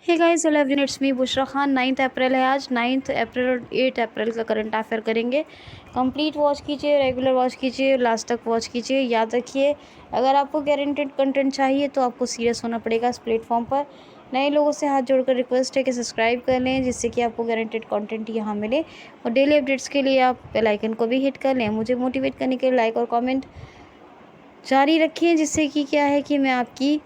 Hey guys, hello everyone, it's me Bushra Khan. 9 अप्रैल है आज। 9 अप्रैल और 8 अप्रैल का करंट अफेयर करेंगे। कंप्लीट वॉच कीजिए, रेगुलर वॉच कीजिए, लास्ट तक वॉच कीजिए। याद रखिए, अगर आपको गारंटेड कंटेंट चाहिए तो आपको सीरियस होना पड़ेगा इस प्लेटफॉर्म पर। नए लोगों से हाथ जोड़कर रिक्वेस्ट है कि सब्सक्राइब कर लें, जिससे कि आपको गारंटेड कंटेंट यहाँ मिले। और डेली अपडेट्स के लिए आप बेल आइकन को भी हिट कर लें। मुझे मोटिवेट करने के लिए लाइक और कॉमेंट जारी रखिए, जिससे कि क्या है कि मैं आपकी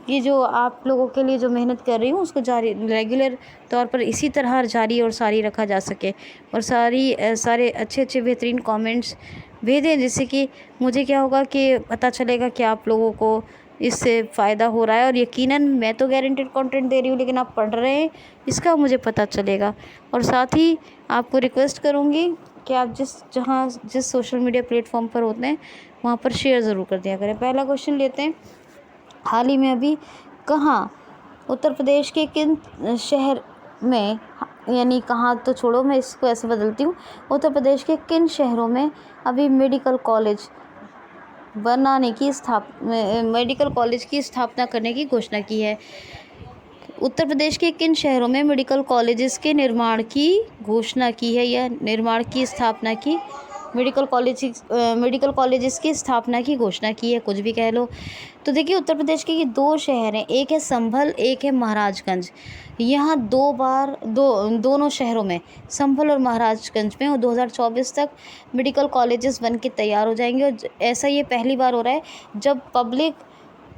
ये जो आप लोगों के लिए जो मेहनत कर रही हूँ उसको जारी रेगुलर तौर पर इसी तरह जारी और सारी रखा जा सके। और सारे अच्छे अच्छे बेहतरीन कमेंट्स भेजें, जिससे कि मुझे क्या होगा कि पता चलेगा कि आप लोगों को इससे फ़ायदा हो रहा है। और यकीनन मैं तो गारंटेड कंटेंट दे रही हूँ, लेकिन आप पढ़ रहे हैं इसका मुझे पता चलेगा। और साथ ही आपको रिक्वेस्ट करूँगी कि आप जिस सोशल मीडिया प्लेटफॉर्म पर होते हैं वहाँ पर शेयर ज़रूर कर दिया करें। पहला क्वेश्चन लेते हैं। हाल ही में अभी कहाँ, उत्तर प्रदेश के किन शहर में, यानी कहाँ तो छोड़ो, मैं इसको ऐसे बदलती हूँ, उत्तर प्रदेश के किन शहरों में अभी मेडिकल कॉलेज की स्थापना करने की घोषणा की है। उत्तर प्रदेश के किन शहरों में मेडिकल कॉलेजेस के निर्माण की घोषणा की है, या निर्माण की स्थापना की, मेडिकल कॉलेजेस की स्थापना की घोषणा की है, कुछ भी कह लो। तो देखिए, उत्तर प्रदेश के ये दो शहर हैं, एक है संभल, एक है महाराजगंज। यहाँ दोनों शहरों में, संभल और महाराजगंज में, और 2024 तक मेडिकल कॉलेजेस बन के तैयार हो जाएंगे। और ऐसा ये पहली बार हो रहा है जब पब्लिक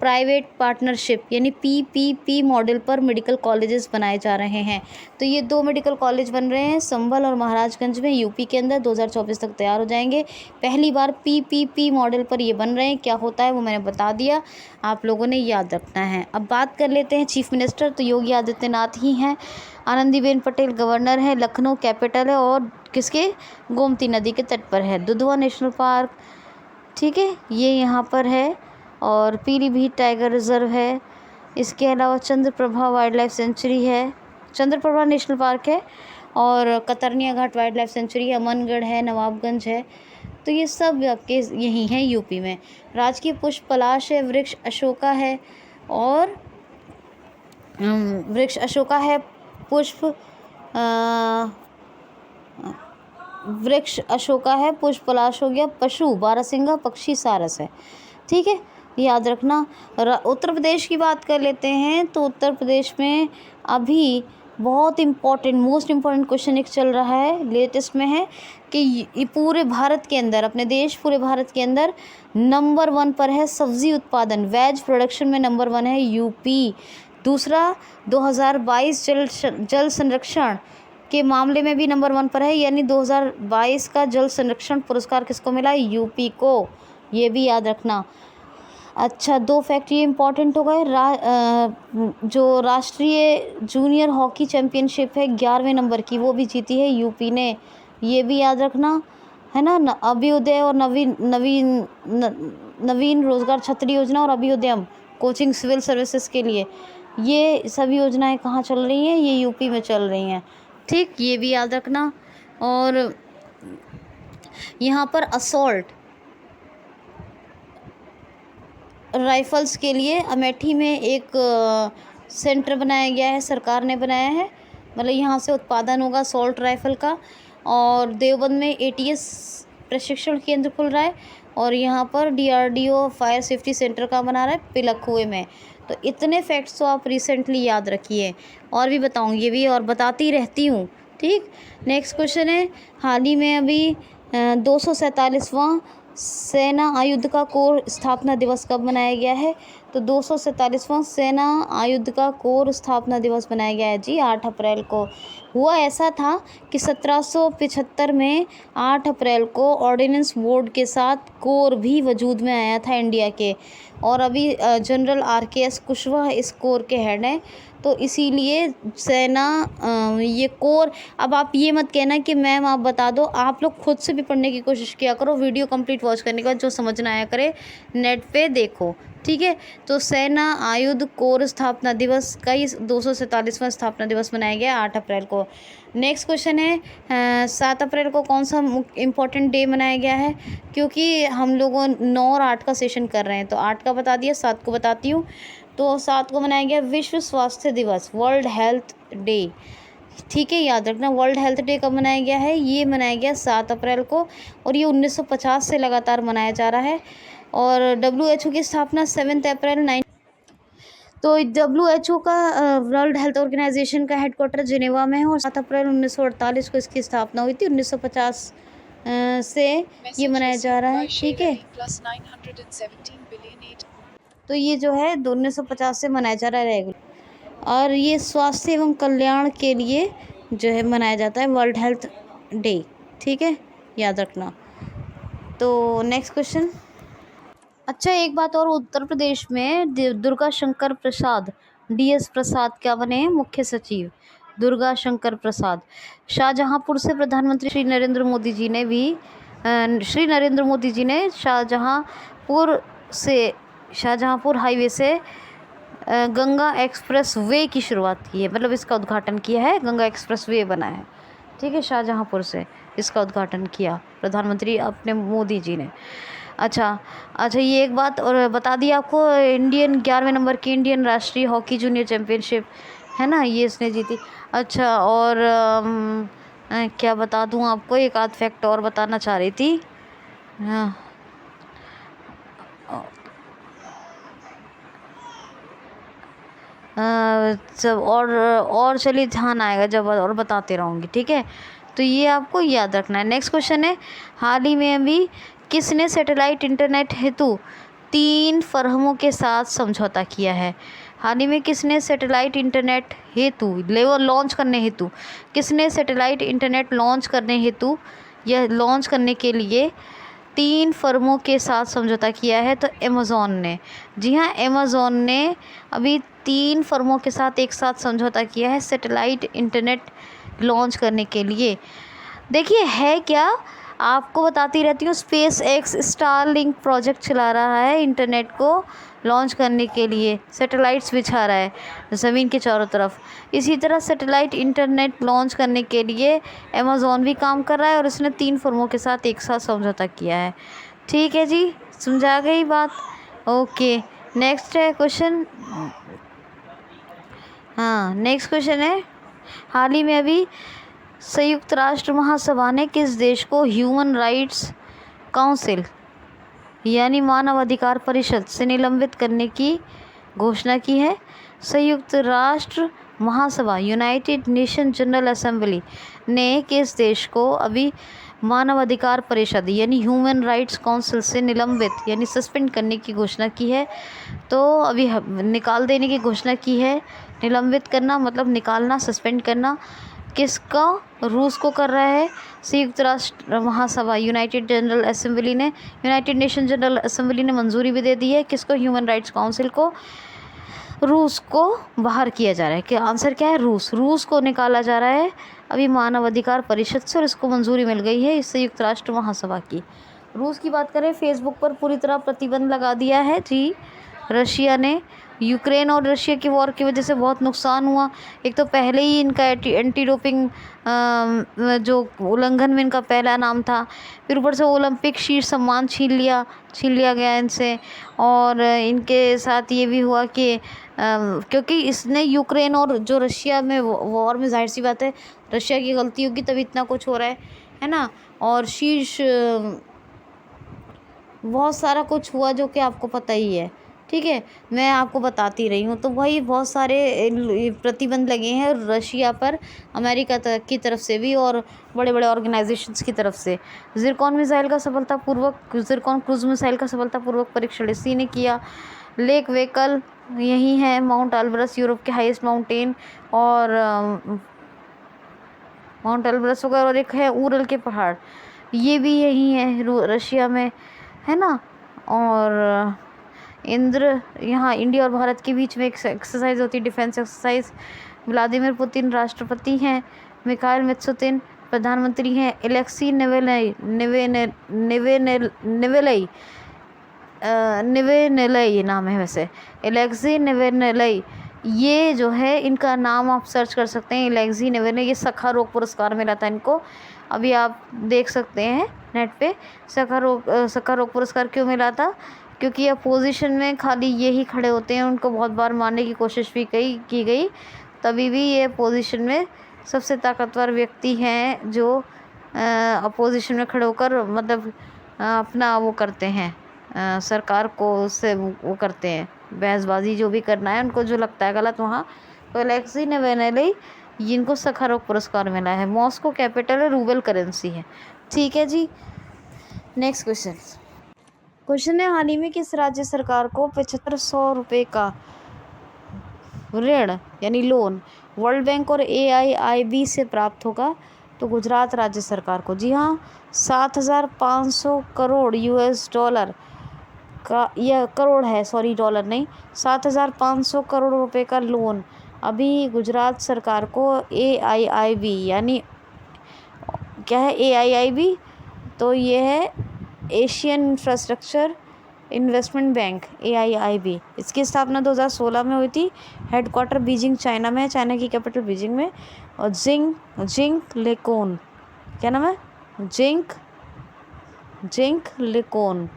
प्राइवेट पार्टनरशिप यानी पीपीपी मॉडल पर मेडिकल कॉलेजेस बनाए जा रहे हैं। तो ये दो मेडिकल कॉलेज बन रहे हैं संभल और महाराजगंज में, यूपी के अंदर 2024 तक तैयार हो जाएंगे। पहली बार पीपीपी मॉडल पर ये बन रहे हैं। क्या होता है वो मैंने बता दिया, आप लोगों ने याद रखना है। अब बात कर लेते हैं चीफ मिनिस्टर, तो योगी आदित्यनाथ ही हैं। आनंदीबेन पटेल गवर्नर है। लखनऊ कैपिटल है और किसके, गोमती नदी के तट पर है। दुधवा नेशनल पार्क, ठीक है, ये यहाँ पर है। और पीलीभीत टाइगर रिजर्व है। इसके अलावा चंद्रप्रभा वाइल्ड लाइफ सेंचुरी है, चंद्रप्रभा नेशनल पार्क है। और कतरनिया घाट वाइल्ड लाइफ सेंचुरी है, अमनगढ़ है, नवाबगंज है। तो ये सब आपके यही हैं यूपी में। राजकीय पुष्प पलाश है, वृक्ष अशोका है, और वृक्ष अशोका है। पुष्प वृक्ष अशोका है, पुष्प पलाश हो गया। पशु बारहसिंगा, पक्षी सारस है। ठीक है, याद रखना। उत्तर प्रदेश की बात कर लेते हैं। तो उत्तर प्रदेश में अभी बहुत मोस्ट इम्पॉर्टेंट क्वेश्चन एक चल रहा है, लेटेस्ट में है, कि ये पूरे भारत के अंदर, पूरे भारत के अंदर नंबर 1 पर है सब्जी उत्पादन, वेज प्रोडक्शन में नंबर 1 है यूपी। दूसरा, 2022 जल संरक्षण के मामले में भी नंबर 1 पर है, यानी 2022 का जल संरक्षण पुरस्कार किसको मिला, यूपी को। ये भी याद रखना। अच्छा, 2 फैक्ट ये इंपॉर्टेंट हो गए। जो राष्ट्रीय जूनियर हॉकी चैम्पियनशिप है 11वें नंबर की, वो भी जीती है यूपी ने। ये भी याद रखना है ना। अभ्युदय और नवीन रोजगार छतरी योजना और अभ्युदयम कोचिंग सिविल सर्विसेज के लिए, ये सभी योजनाएं कहाँ चल रही हैं, ये यूपी में चल रही हैं। ठीक, ये भी याद रखना। और यहाँ पर असॉल्ट राइफ़ल्स के लिए अमेठी में एक सेंटर बनाया गया है, सरकार ने बनाया है। मतलब यहाँ से उत्पादन होगा असॉल्ट राइफ़ल का। और देवबंद में एटीएस प्रशिक्षण केंद्र खुल रहा है। और यहाँ पर डीआरडीओ फायर सेफ्टी सेंटर का बना रहा है पिलखुए में। तो इतने फैक्ट्स तो आप रिसेंटली याद रखिए। और भी बताऊँगी, ये भी और बताती रहती हूँ। ठीक, नेक्स्ट क्वेश्चन है, हाल ही में अभी 247वां सेना आयुध का कोर स्थापना दिवस कब मनाया गया है। तो 247वां सेना आयुध का कोर स्थापना दिवस मनाया गया है जी 8 अप्रैल को। हुआ ऐसा था कि 1775 में 8 अप्रैल को ऑर्डिनेंस बोर्ड के साथ कोर भी वजूद में आया था इंडिया के। और अभी जनरल RKS कुशवाहा इस कोर के हेड हैं। तो इसीलिए सेना ये कोर, अब आप ये मत कहना कि मैम आप बता दो, आप लोग खुद से भी पढ़ने की कोशिश किया करो। वीडियो कंप्लीट वॉच करने के बाद जो समझ ना आया करे नेट पे देखो, ठीक है। तो सेना आयुध कोर स्थापना दिवस का 247वां स्थापना दिवस मनाया गया 8 अप्रैल को। नेक्स्ट क्वेश्चन है 7 अप्रैल को कौन सा इम्पोर्टेंट डे मनाया गया है, क्योंकि हम लोगों 9 और 8 का सेशन कर रहे हैं। तो 8 का बता दिया, 7 को बताती हूँ। तो 7 को मनाया गया विश्व स्वास्थ्य दिवस, वर्ल्ड हेल्थ डे। ठीक है, याद रखना वर्ल्ड हेल्थ डे कब मनाया गया है, ये मनाया गया 7 अप्रैल को, और ये 1950 से लगातार मनाया जा रहा है। और WHO की स्थापना 7 अप्रैल 9। तो WHO का वर्ल्ड हेल्थ ऑर्गेनाइजेशन का हेडक्वार्टर जिनेवा में है, और 7 अप्रैल 1948 को इसकी स्थापना हुई थी। 1950 से ये मनाया जा रहा है। ठीक है, तो ये जो है 1950 से मनाया जा रहा है रेगुलर, और ये स्वास्थ्य एवं कल्याण के लिए जो है मनाया जाता है वर्ल्ड हेल्थ डे। ठीक है, याद रखना। तो नेक्स्ट क्वेश्चन। अच्छा, एक बात और, उत्तर प्रदेश में दुर्गा शंकर प्रसाद, DS प्रसाद क्या बने हैं मुख्य सचिव? दुर्गा शंकर प्रसाद। शाहजहांपुर से प्रधानमंत्री श्री नरेंद्र मोदी जी ने शाहजहांपुर हाईवे से गंगा एक्सप्रेस वे की शुरुआत की है, मतलब इसका उद्घाटन किया है, गंगा एक्सप्रेस वे बना है। ठीक है, शाहजहांपुर से इसका उद्घाटन किया प्रधानमंत्री अपने मोदी जी ने। अच्छा, ये एक बात और बता दी आपको, 11वें नंबर की इंडियन राष्ट्रीय हॉकी जूनियर चैम्पियनशिप है ना, ये इसने जीती। अच्छा, और क्या बता दूं आपको, एक आध फैक्ट और बताना चाह रही थी। हाँ, सब और चलिए ध्यान आएगा जब और बताते रहूँगी। ठीक है, तो ये आपको याद रखना है। नेक्स्ट क्वेश्चन है, हाल ही में अभी किसने सैटेलाइट इंटरनेट हेतु 3 फर्मों के साथ समझौता किया है? हाल ही में किसने सैटेलाइट इंटरनेट हेतु लॉन्च करने हेतु किसने सैटेलाइट इंटरनेट लॉन्च करने के लिए 3 फर्मों के साथ समझौता किया है? तो अमेज़ॉन ने। जी हाँ, अमेज़ॉन ने अभी 3 फर्मों के साथ एक साथ समझौता किया है सैटेलाइट इंटरनेट लॉन्च करने के लिए। देखिए है क्या, आपको बताती रहती हूँ, स्पेस एक्स स्टारलिंक प्रोजेक्ट चला रहा है इंटरनेट को लॉन्च करने के लिए, सैटेलाइट्स बिछा रहा है ज़मीन के चारों तरफ। इसी तरह सैटेलाइट इंटरनेट लॉन्च करने के लिए अमेज़ॉन भी काम कर रहा है, और इसने 3 फर्मों के साथ एक साथ समझौता किया है। ठीक है जी, समझा गई बात? ओके, नेक्स्ट है क्वेश्चन। हाँ, नेक्स्ट क्वेश्चन है, हाल ही में अभी संयुक्त राष्ट्र महासभा ने किस देश को ह्यूमन राइट्स काउंसिल यानी मानव अधिकार परिषद से निलंबित करने की घोषणा की है? संयुक्त राष्ट्र महासभा यूनाइटेड नेशन जनरल असेंबली ने किस देश को अभी मानव अधिकार परिषद यानी ह्यूमन राइट्स काउंसिल से निलंबित यानी सस्पेंड करने की घोषणा की है? तो अभी निकाल देने की घोषणा की है। निलंबित करना मतलब निकालना, सस्पेंड करना। किसका? रूस को कर रहा है। संयुक्त राष्ट्र महासभा यूनाइटेड नेशन जनरल असेंबली ने मंजूरी भी दे दी है। किसको? ह्यूमन राइट्स काउंसिल को। रूस को बाहर किया जा रहा है। क्या आंसर क्या है? रूस को निकाला जा रहा है अभी मानव अधिकार परिषद से, और इसको मंजूरी मिल गई है इस संयुक्त राष्ट्र महासभा की। रूस की बात करें, फेसबुक पर पूरी तरह प्रतिबंध लगा दिया है जी रशिया ने। यूक्रेन और रशिया की वॉर की वजह से बहुत नुकसान हुआ। एक तो पहले ही इनका एंटी डोपिंग जो उल्लंघन में इनका पहला नाम था, फिर ऊपर से ओलंपिक शीर्ष सम्मान छीन लिया गया इनसे। और इनके साथ ये भी हुआ कि क्योंकि इसने यूक्रेन और जो रशिया में वॉर में, जाहिर सी बात है रशिया की गलती होगी तभी इतना कुछ हो रहा है ना। और शीर्ष बहुत सारा कुछ हुआ जो कि आपको पता ही है। ठीक है, मैं आपको बताती रही हूँ। तो वही बहुत सारे प्रतिबंध लगे हैं रशिया पर, अमेरिका की तरफ से भी और बड़े बड़े ऑर्गेनाइजेशंस की तरफ से। ज़िरकॉन क्रूज़ मिसाइल का सफलतापूर्वक परीक्षण इसी ने किया। लेक वेकल यही है। माउंट एल्ब्रस यूरोप के हाईएस्ट माउंटेन, और माउंट एल्ब्रस वगैरह, और एक है उरल के पहाड़, ये भी यही है रशिया में, है ना। और इंद्र यहाँ इंडिया और भारत के बीच में एक एक्सरसाइज होती है, डिफेंस एक्सरसाइज। व्लादिमीर पुतिन राष्ट्रपति हैं। मिखाइल मित्सुतिन प्रधानमंत्री हैं। एलेक्सी नेवेनेलई नाम है वैसे, एलेक्सी नेवेनेलई, ये जो है इनका नाम आप सर्च कर सकते हैं, एलेक्सी नेवेनेलई। ये सखा रोग पुरस्कार मिला था इनको, अभी आप देख सकते हैं नेट पे। सखा रोग पुरस्कार क्यों मिला था? क्योंकि अपोजिशन में खाली यही खड़े होते हैं, उनको बहुत बार मारने की कोशिश भी की गई, तभी भी ये अपोजिशन में सबसे ताकतवर व्यक्ति हैं जो अपोजिशन में खड़े होकर मतलब अपना वो करते हैं, सरकार को उससे वो करते हैं, बहसबाजी जो भी करना है उनको जो लगता है गलत वहाँ। तो अलेक्सी नावाल्नी जिनको सखारोव पुरस्कार मिला है। मॉस्को कैपिटल है, रूबल करेंसी है। ठीक है जी, नेक्स्ट क्वेश्चन है, हाल ही में किस राज्य सरकार को 7500 रुपये का ऋण यानी लोन वर्ल्ड बैंक और AIIB से प्राप्त होगा? तो गुजरात राज्य सरकार को। जी हाँ, 7500 करोड़ US डॉलर का, यह करोड़ है, सॉरी डॉलर नहीं, 7500 करोड़ रुपए का लोन अभी गुजरात सरकार को AIIB यानी क्या है AIIB? तो ये है Asian infrastructure investment bank, AIIB। इसकी स्थापना 2016 में हुई थी। हेडक्वार्टर बीजिंग चाइना में है, चाइना की कैपिटल बीजिंग में। और जिंक लेकोन, क्या नाम है, जिंक लेकोन,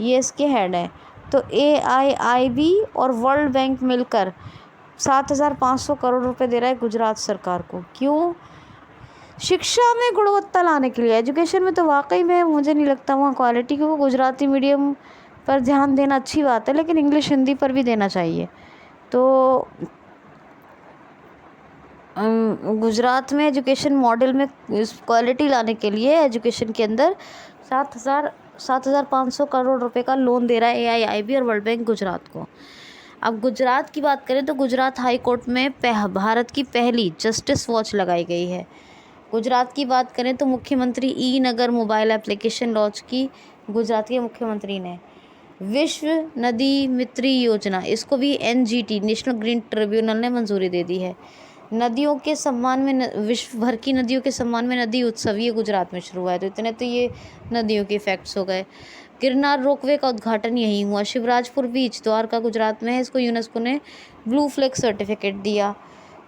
ये इसके हेड है। तो AIIB और वर्ल्ड बैंक मिलकर 7500 करोड़ रुपए दे रहा है गुजरात सरकार को। क्यों? शिक्षा में गुणवत्ता लाने के लिए। एजुकेशन में तो वाकई में मुझे नहीं लगता वहाँ क्वालिटी, क्योंकि गुजराती मीडियम पर ध्यान देना अच्छी बात है, लेकिन इंग्लिश हिंदी पर भी देना चाहिए। तो गुजरात में एजुकेशन मॉडल में क्वालिटी लाने के लिए एजुकेशन के अंदर 7500 करोड़ रुपए का लोन दे रहा है AIIB और वर्ल्ड बैंक गुजरात को। अब गुजरात की बात करें तो गुजरात हाई कोर्ट में भारत की पहली जस्टिस वॉच लगाई गई है। गुजरात की बात करें तो मुख्यमंत्री ई-नगर मोबाइल एप्लीकेशन लॉन्च की गुजरात के मुख्यमंत्री ने। विश्व नदी मित्री योजना, इसको भी NGT नेशनल ग्रीन ट्रिब्यूनल ने मंजूरी दे दी है। नदियों के सम्मान में, विश्व भर की नदियों के सम्मान में नदी उत्सव ये गुजरात में शुरू हुआ है। तो इतने तो ये नदियों के फैक्ट्स हो गए। गिरनार रोपवे का उद्घाटन यहीं हुआ। शिवराजपुर बीच द्वारका गुजरात में है, इसको यूनेस्को ने ब्लू फ्लैग सर्टिफिकेट दिया।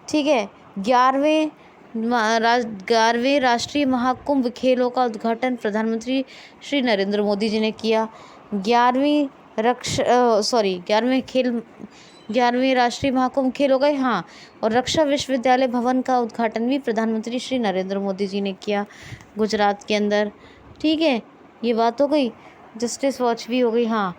ठीक है, 11वें राष्ट्रीय महाकुंभ खेलों का उद्घाटन प्रधानमंत्री श्री नरेंद्र मोदी जी ने किया। 11वें राष्ट्रीय महाकुंभ खेल हो गए, हाँ। और रक्षा विश्वविद्यालय भवन का उद्घाटन भी प्रधानमंत्री श्री नरेंद्र मोदी जी ने किया गुजरात के अंदर। ठीक है, ये बात हो गई। जस्टिस वॉच भी हो गई, हाँ।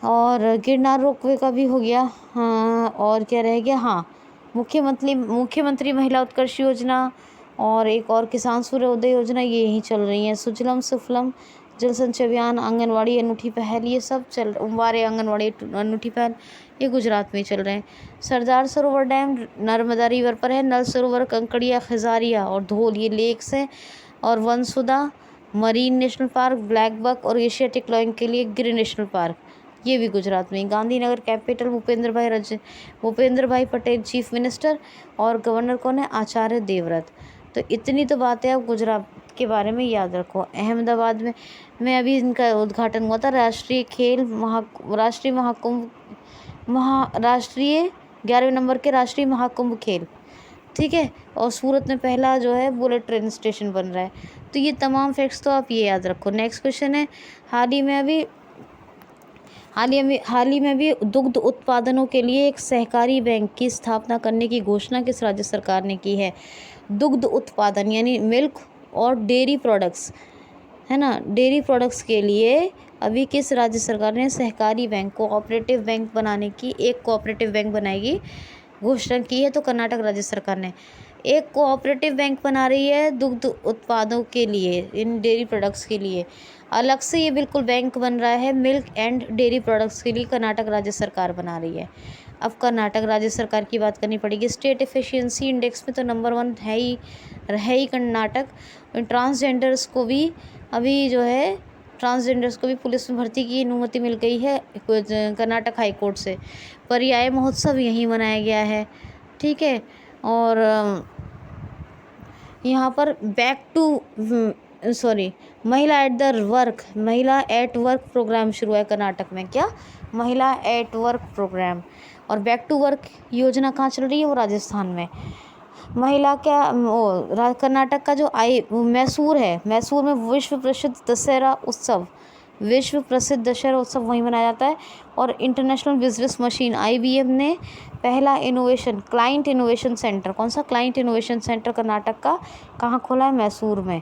और गिरनार रोपवे का भी हो गया, हाँ। और क्या रह गया, हाँ, मुख्यमंत्री महिला उत्कर्ष योजना और एक और किसान सूर्योदय योजना, ये यहीं चल रही हैं। सुजलम सुफलम जल संचय अभियान, आंगनवाड़ी अनूठी पहल, ये सब उमवारे आंगनवाड़ी अनूठी पहल, ये गुजरात में चल रहे हैं। सरदार सरोवर डैम नर्मदा रिवर पर है। नल सरोवर, कंकड़िया, खजारिया और धोल, ये लेक्स हैं। और वनसुधा marine national park, black buck और एशियाटिक लॉयन के लिए गिर नेशनल पार्क, ये भी गुजरात में। गांधीनगर कैपिटल भूपेंद्र भाई पटेल चीफ मिनिस्टर और गवर्नर कौन है, आचार्य देवव्रत। तो इतनी तो बातें आप गुजरात के बारे में याद रखो। अहमदाबाद में अभी इनका उद्घाटन हुआ था, राष्ट्रीय 11वें नंबर के राष्ट्रीय महाकुंभ खेल। ठीक है, और सूरत में पहला जो है बुलेट ट्रेन स्टेशन बन रहा है। तो ये तमाम फैक्ट्स तो आप ये याद रखो। नेक्स्ट क्वेश्चन है, हाल ही में भी दुग्ध उत्पादनों के लिए एक सहकारी बैंक की स्थापना करने की घोषणा किस राज्य सरकार ने की है? दुग्ध उत्पादन यानी मिल्क और डेयरी प्रोडक्ट्स, है ना, डेयरी प्रोडक्ट्स के लिए अभी किस राज्य सरकार ने सहकारी बैंक, कोऑपरेटिव बैंक बनाने की, एक कोऑपरेटिव बैंक बनाएगी, घोषणा की है? तो कर्नाटक राज्य सरकार ने एक कोऑपरेटिव बैंक बना रही है दुग्ध उत्पादों के लिए, इन डेयरी प्रोडक्ट्स के लिए। अलग से ये बिल्कुल बैंक बन रहा है मिल्क एंड डेयरी प्रोडक्ट्स के लिए, कर्नाटक राज्य सरकार बना रही है। अब कर्नाटक राज्य सरकार की बात करनी पड़ेगी। स्टेट एफिशिएंसी इंडेक्स में तो नंबर 1 है ही कर्नाटक। ट्रांसजेंडर्स को भी अभी जो है, ट्रांसजेंडर्स को भी पुलिस में भर्ती की अनुमति मिल गई है कर्नाटक हाई कोर्ट से। पर्याय महोत्सव यहीं मनाया गया है। ठीक है, और यहाँ पर महिला एट वर्क प्रोग्राम शुरू है कर्नाटक में। क्या? महिला एट वर्क प्रोग्राम। और बैक टू वर्क योजना कहाँ चल रही है? वो राजस्थान में। महिला कर्नाटक का जो मैसूर है, मैसूर में विश्व प्रसिद्ध दशहरा उत्सव विश्व प्रसिद्ध दशहरा उत्सव वहीं मनाया जाता है। और इंटरनेशनल बिजनेस मशीन IBM ने पहला क्लाइंट इनोवेशन सेंटर, कौन सा क्लाइंट इनोवेशन सेंटर कर्नाटक का, कहाँ खोला है, मैसूर में।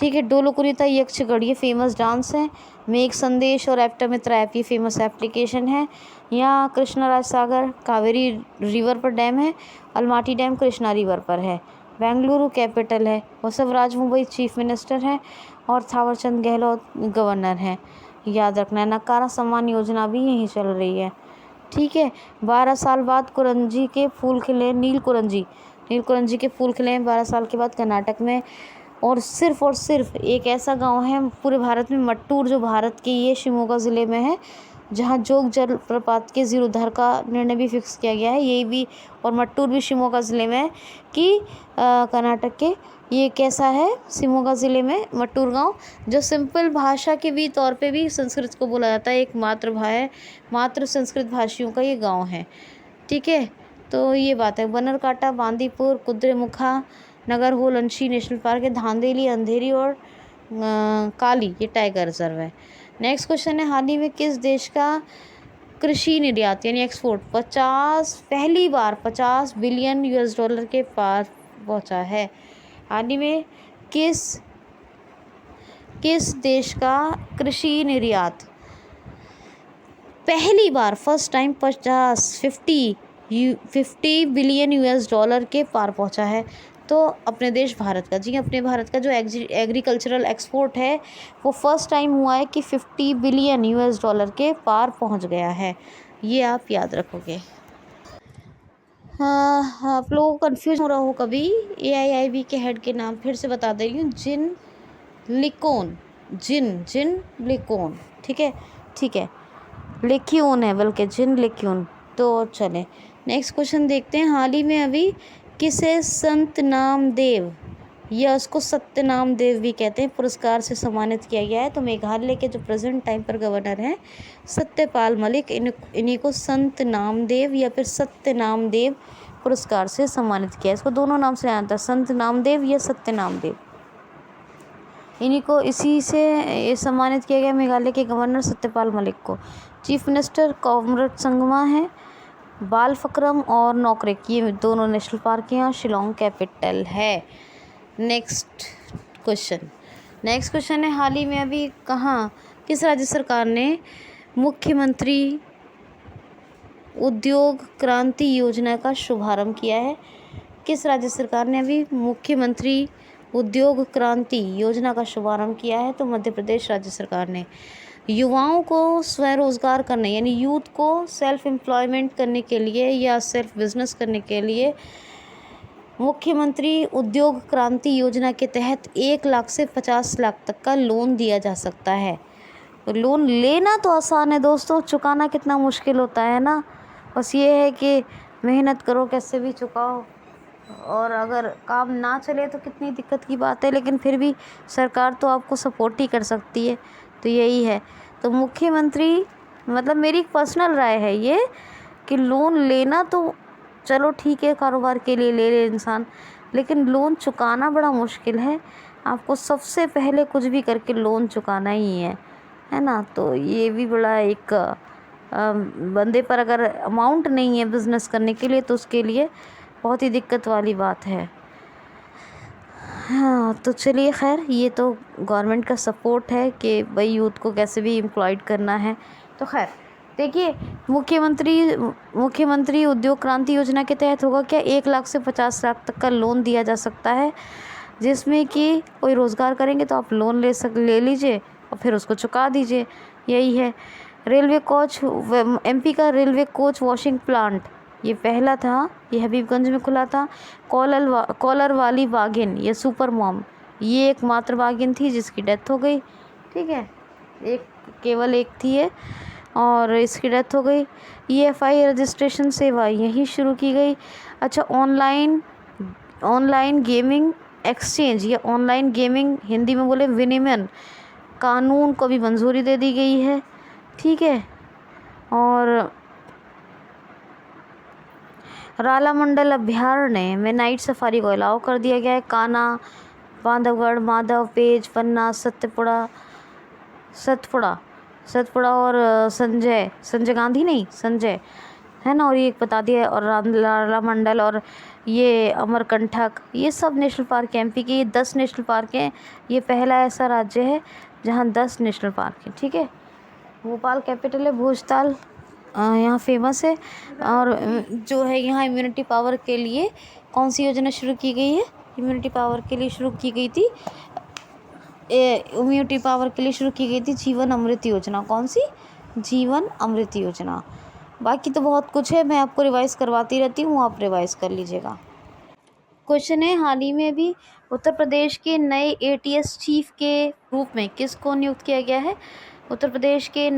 ठीक है। डोलो कुनीता यक्षगढ़ ये फेमस डांस है। मेघ संदेश और एप्टामित्रा ऐप ये फेमस एप्लीकेशन है। यहाँ कृष्णा राज सागर कावेरी रिवर पर डैम है। अलमाटी डैम कृष्णा रिवर पर है। बेंगलुरु कैपिटल है। बसवराज मुंबई चीफ मिनिस्टर हैं और थावरचंद गहलोत गवर्नर हैं। याद रखना है। नकारा सम्मान योजना भी यहीं चल रही है। ठीक है। 12 साल बाद कुरंजी के फूल खिले, नील कुरंजी के फूल खिले हैं 12 साल के बाद कर्नाटक में। और सिर्फ एक ऐसा गांव है पूरे भारत में, मट्टूर, जो भारत के ये शिवमोगा ज़िले में है, जहां जोग जलप्रपात के जीर्णोद्धार का निर्णय भी फिक्स किया गया है। यही भी, और मट्टूर भी शिवमोगा ज़िले में है कि कर्नाटक के, ये कैसा है, शिवमोगा ज़िले में मट्टूर गांव, जो सिंपल भाषा के भी तौर पे भी संस्कृत को बोला जाता है। एक मातृ संस्कृत भाषियों का ये गाँव है। ठीक है। तो ये बात है। बनरकाटा, बांदीपुर, कुद्रेमुखा, नगरहोल अंशी नेशनल पार्क है। धांधेली, अंधेरी और काली ये टाइगर रिजर्व है। नेक्स्ट क्वेश्चन है, हाल ही में किस देश का कृषि निर्यात यानी एक्सपोर्ट पहली बार 50 बिलियन US$ के पार पहुंचा है? हाल ही में किस देश का कृषि निर्यात पहली बार फर्स्ट टाइम 50 बिलियन US$ के पार पहुंचा है? तो अपने देश भारत का, जी अपने भारत का जो एग्रीकल्चरल एक्सपोर्ट है वो फर्स्ट टाइम हुआ है कि 50 बिलियन US$ के पार पहुंच गया है। ये आप याद रखोगे। हाँ, आप लोगों को कन्फ्यूज हो रहा हो कभी, AIIB के हेड के नाम फिर से बता दे रही हूँ, जिन लिकोन। ठीक है। लिक्यून है, बल्कि जिन लिक्यून। तो चले नेक्स्ट क्वेश्चन देखते हैं। हाल ही में अभी किसे संत नामदेव, या उसको सत्य नामदेव भी कहते हैं, पुरस्कार से सम्मानित किया गया है? तो मेघालय के जो प्रेजेंट टाइम पर गवर्नर हैं सत्यपाल मलिक, इन्हीं को संत नामदेव या फिर सत्य नामदेव पुरस्कार से सम्मानित किया है। इसको दोनों नाम से आता है, संत नामदेव या सत्य नामदेव। इन्हीं को इसी से सम्मानित किया गया मेघालय के गवर्नर सत्यपाल मलिक को। चीफ मिनिस्टर कॉमरेड संगमा है। बालफक्रम और नौकरेक ये दोनों नेशनल पार्क यहाँ शिलोंग कैपिटल है। नेक्स्ट क्वेश्चन है, हाल ही में अभी किस राज्य सरकार ने मुख्यमंत्री उद्योग क्रांति योजना का शुभारंभ किया है? किस राज्य सरकार ने अभी मुख्यमंत्री उद्योग क्रांति योजना का शुभारंभ किया है? तो मध्य प्रदेश राज्य सरकार ने। युवाओं को स्वरोजगार करने यानी यूथ को सेल्फ एम्प्लॉयमेंट करने के लिए या सेल्फ बिजनेस करने के लिए मुख्यमंत्री उद्योग क्रांति योजना के तहत 1 लाख से 50 लाख तक का लोन दिया जा सकता है। तो लोन लेना तो आसान है दोस्तों, चुकाना कितना मुश्किल होता है ना। बस ये है कि मेहनत करो, कैसे भी चुकाओ, और अगर काम ना चले तो कितनी दिक्कत की बात है, लेकिन फिर भी सरकार तो आपको सपोर्ट ही कर सकती है। तो यही है। तो मुख्यमंत्री, मतलब मेरी पर्सनल राय है ये कि लोन लेना तो चलो ठीक है, कारोबार के लिए ले ले इंसान, लेकिन लोन चुकाना बड़ा मुश्किल है। आपको सबसे पहले कुछ भी करके लोन चुकाना ही है ना। तो ये भी बड़ा एक बंदे पर अगर अमाउंट नहीं है बिज़नेस करने के लिए तो उसके लिए बहुत ही दिक्कत वाली बात है। हाँ, तो चलिए खैर, ये तो गवर्नमेंट का सपोर्ट है कि भाई यूथ को कैसे भी एम्प्लॉयड करना है। तो खैर देखिए, मुख्यमंत्री उद्योग क्रांति योजना के तहत होगा क्या, 1 लाख से 50 लाख तक का लोन दिया जा सकता है, जिसमें कि कोई रोज़गार करेंगे तो आप लोन ले लीजिए और फिर उसको चुका दीजिए। यही है। रेलवे कोच, MP का रेलवे कोच वॉशिंग प्लांट ये पहला था, ये हबीबगंज में खुला था। कॉलर वाली वागिन ये सुपर मॉम, ये एक मात्र वागिन थी जिसकी डेथ हो गई। ठीक है, केवल एक थी ये, और इसकी डेथ हो गई। EFI रजिस्ट्रेशन सेवा यहीं शुरू की गई। अच्छा, ऑनलाइन गेमिंग एक्सचेंज या ऑनलाइन गेमिंग हिंदी में बोले विनिमय कानून को भी मंजूरी दे दी गई है। ठीक है, और रालामंडल अभयारण्य में नाइट सफारी को अलाउ कर दिया गया है। कान्हा, बांधवगढ़, माधव, पेज, पन्ना, सत्यपुड़ा, सतपुड़ा, सतपुड़ा और संजय गांधी नहीं, संजय है ना, और ये बता दिया, और रामला मंडल और ये अमरकंटक, ये सब नेशनल पार्क है। एमपी के ये 10 नेशनल पार्क हैं। ये पहला ऐसा राज्य है जहाँ 10 नेशनल पार्क हैं। ठीक है। भोपाल कैपिटल है, भोजताल यहाँ फेमस है। और जो है यहाँ इम्यूनिटी पावर के लिए कौन सी योजना शुरू की गई है? इम्यूनिटी पावर के लिए शुरू की गई थी, इम्यूनिटी पावर के लिए शुरू की गई थी जीवन अमृत योजना। कौन सी? जीवन अमृत योजना। बाकी तो बहुत कुछ है, मैं आपको रिवाइज़ करवाती रहती हूँ, आप रिवाइज़ कर लीजिएगा। क्वेश्चन है, हाल ही में भी उत्तर प्रदेश के नए एटीएस चीफ के रूप में किसको नियुक्त किया गया है? उत्तर प्रदेश के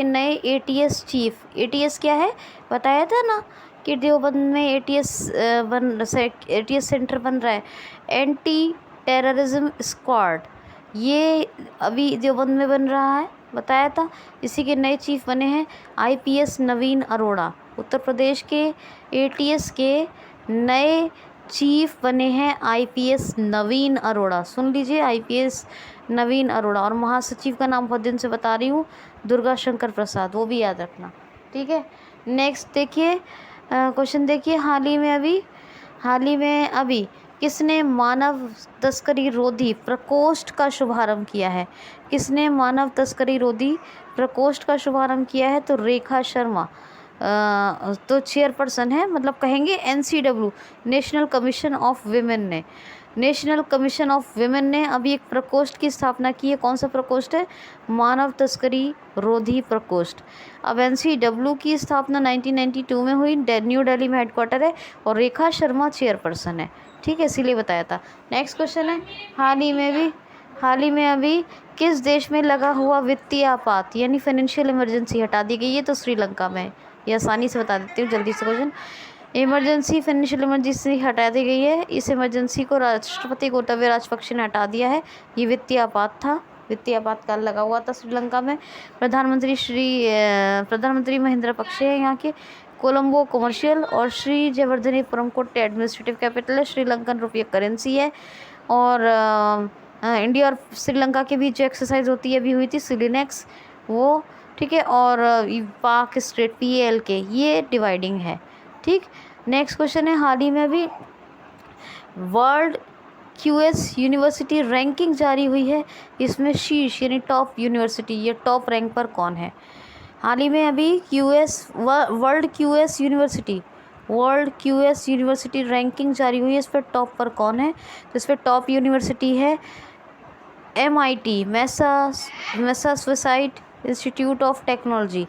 नए एटीएस चीफ। एटीएस क्या है बताया था ना कि देवबंद में एटीएस सेंटर बन रहा है, एंटी टेररिज्म स्क्वाड। ये अभी देवबंद में बन रहा है, बताया था। इसी के नए चीफ बने हैं आईपीएस नवीन अरोड़ा। उत्तर प्रदेश के एटीएस के नए चीफ बने हैं आईपीएस नवीन अरोड़ा। सुन लीजिए, आईपीएस नवीन अरोड़ा। और महासचिव का नाम बहुत दिन से बता रही हूँ, दुर्गा शंकर प्रसाद, वो भी याद रखना। ठीक है। नेक्स्ट देखिए, क्वेश्चन देखिए, हाल ही में अभी किसने मानव तस्करी रोधी प्रकोष्ठ का शुभारंभ किया है? किसने मानव तस्करी रोधी प्रकोष्ठ का शुभारंभ किया है? तो रेखा शर्मा तो चेयरपर्सन है, मतलब कहेंगे NCW, national commission of women ने अभी एक प्रकोष्ठ की स्थापना की है। कौन सा प्रकोष्ठ है? मानव तस्करी रोधी प्रकोष्ठ। अब एनसीडब्ल्यू की स्थापना 1992 में हुई, न्यू दिल्ली में हेडक्वार्टर है, और रेखा शर्मा चेयरपर्सन है। ठीक है, इसीलिए बताया था। नेक्स्ट क्वेश्चन है, हाल ही में अभी किस देश में लगा हुआ वित्तीय आपात यानी फाइनेंशियल इमरजेंसी हटा दी गई है? तो श्रीलंका में। ये आसानी से बता देती हूँ जल्दी से क्वेश्चन। फाइनेंशियल इमरजेंसी हटा दी गई है। इस इमरजेंसी को राष्ट्रपति गोटाबये राजपक्षे ने हटा दिया है। ये वित्तीय आपातकाल लगा हुआ था श्रीलंका में। प्रधानमंत्री महिंद्रा पक्षे है यहाँ के। कोलंबो कमर्शियल और श्री जयवर्धनेपुरम को एडमिनिस्ट्रेटिव कैपिटल है। श्रीलंकन रुपये करेंसी है। और इंडिया और श्रीलंका के बीच जो एक्सरसाइज होती है अभी हुई थी सिलिनेक्स, वो। ठीक है। और पाक स्ट्रेट PALK, ये डिवाइडिंग है। ठीक। नेक्स्ट क्वेश्चन है, हाल ही में अभी वर्ल्ड QS यूनिवर्सिटी रैंकिंग जारी हुई है। इसमें शीर्ष यानी टॉप यूनिवर्सिटी, ये टॉप रैंक पर कौन है? हाल ही में अभी वर्ल्ड QS यूनिवर्सिटी रैंकिंग जारी हुई है। इस पर टॉप पर कौन है? तो इस पर टॉप यूनिवर्सिटी है MIT, Massachusetts institute of technology.